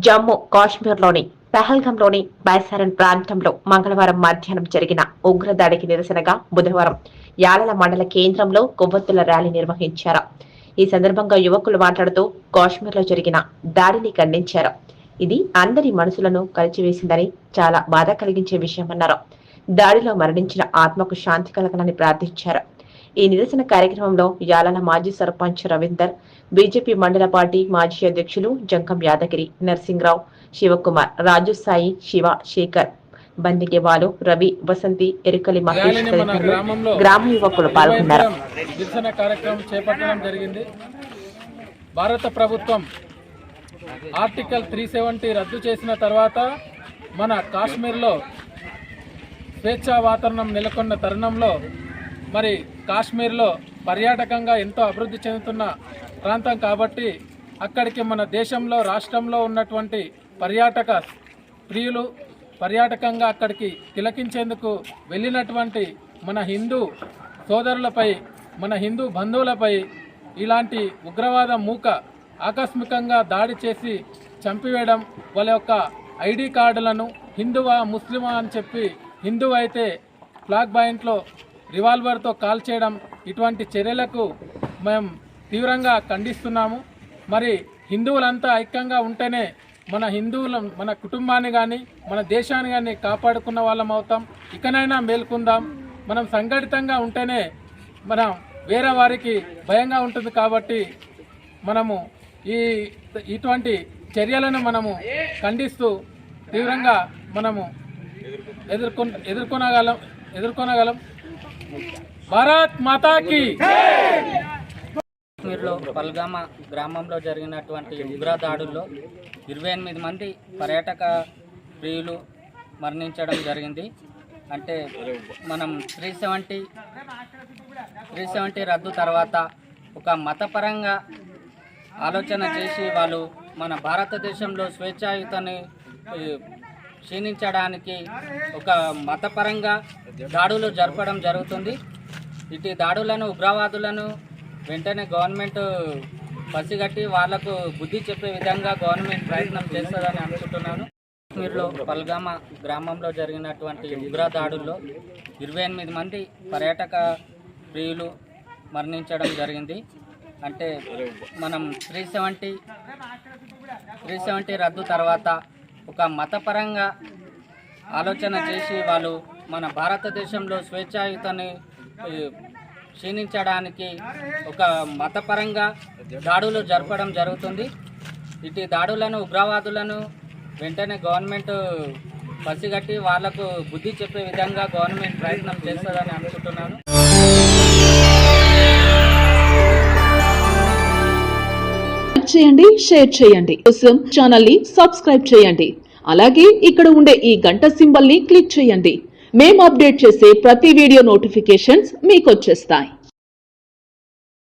జమ్మూ కాశ్మీర్లోని పహల్గాంలోని బైసారన్ ప్రాంతంలో మంగళవారం మధ్యాహ్నం జరిగిన ఉగ్రదాడికి నిరసనగా బుధవారం యాలల మండల కేంద్రంలో కొవ్వొత్తుల ర్యాలీ నిర్వహించారు. ఈ సందర్భంగా యువకులు మాట్లాడుతూ కాశ్మీర్లో జరిగిన దాడిని ఖండించారు. ఇది అందరి మనసులను కలిచివేసిందని, చాలా బాధ కలిగించే విషయమన్నారు. దాడిలో మరణించిన ఆత్మకు శాంతి కలగాలని ప్రార్థించారు. ఈ నిరసన కార్యక్రమంలో యాలల మాజీ సర్పంచ్ రవీందర్, బీజేపీ మండల పార్టీ మాజీ అధ్యక్షులు జంకం యాదగిరి, నర్సింగ్రావు, శివకుమార్, రాజు సాయి, శివ, శేఖర్, బందిగేవాలు, రవి, వసంతి, ఎరుకలి మహేష్ తదితరులు గ్రామ యువకులు పాల్గొన్నారు. నిరసన కార్యక్రమం చేపట్టడం జరిగింది. భారత ప్రభుత్వం ఆర్టికల్ 370 రద్దు చేసిన తర్వాత మన కాశ్మీర్లో స్వేచ్ఛా వాతావరణం నెలకొన్న తరుణంలో మరి కాశ్మీర్లో పర్యాటకంగా ఎంతో అభివృద్ధి చెందుతున్న ప్రాంతం కాబట్టి అక్కడికి మన దేశంలో రాష్ట్రంలో ఉన్నటువంటి పర్యాటక ప్రియులు పర్యాటకంగా అక్కడికి తిలకించేందుకు వెళ్ళినటువంటి మన హిందూ సోదరులపై, మన హిందూ బంధువులపై ఇలాంటి ఉగ్రవాద మూక ఆకస్మికంగా దాడి చేసి చంపివేయడం, వాళ్ళ యొక్క ఐడి కార్డులను హిందువా ముస్లిమా అని చెప్పి హిందువు అయితే ఫ్లాగ్ పాయింట్లో రివాల్వర్తో కాల్ చేయడం, ఇటువంటి చర్యలకు మేము తీవ్రంగా ఖండిస్తున్నాము. మరి హిందువులంతా ఐక్యంగా ఉంటేనే మన హిందువులు మన కుటుంబాన్ని కానీ మన దేశాన్ని కానీ కాపాడుకున్న వాళ్ళం అవుతాం. ఇకనైనా మేల్కొందాం. మనం సంఘటితంగా ఉంటేనే మనం వేరే వారికి భయంగా ఉంటుంది. కాబట్టి మనము ఇటువంటి చర్యలను మనము ఖండిస్తూ తీవ్రంగా మనము ఎదుర్కొనగలం. భారత్ మాతాకి. కాశ్మీర్లో పల్గామా గ్రామంలో జరిగినటువంటి ఉగ్ర దాడుల్లో 28 మంది పర్యాటక ప్రియులు మరణించడం జరిగింది. అంటే మనం 370 రద్దు తర్వాత ఒక మతపరంగా ఆలోచన చేసి వాళ్ళు మన భారతదేశంలో స్వేచ్ఛాయుతాన్ని క్షీణించడానికి ఒక మతపరంగా దాడులు జరపడం జరుగుతుంది. ఇటు దాడులను ఉగ్రవాదులను వెంటనే గవర్నమెంట్ పసిగట్టి వాళ్లకు బుద్ధి చెప్పే విధంగా గవర్నమెంట్ ప్రయత్నం చేస్తుందని అనుకుంటున్నాను. కాశ్మీర్లో పల్గామా గ్రామంలో జరిగినటువంటి ఉగ్ర దాడుల్లో 28 మంది పర్యాటక ప్రియులు మరణించడం జరిగింది. అంటే మనం 370 రద్దు తర్వాత ఒక మతపరంగా ఆలోచన చేసి వాళ్ళు మన భారతదేశంలో స్వేచ్ఛాయుతాన్ని క్షీణించడానికి ఒక మతపరంగా దాడులు జరపడం జరుగుతుంది. ఇటు దాడులను ఉగ్రవాదులను వెంటనే గవర్నమెంట్ పసిగట్టి వాళ్లకు బుద్ధి చెప్పే విధంగా గవర్నమెంట్ ప్రయత్నం చేస్తుందని అనుకుంటున్నాను. చేయండి, షేర్ చేయండి. కోసం ఛానల్ ని సబ్స్క్రైబ్ చేయండి. అలాగే ఇక్కడ ఉండే ఈ గంట సింబల్ ని క్లిక్ చేయండి. మేము అప్డేట్ చేసే ప్రతి వీడియో నోటిఫికేషన్స్ మీకు వచ్చేస్తాయి.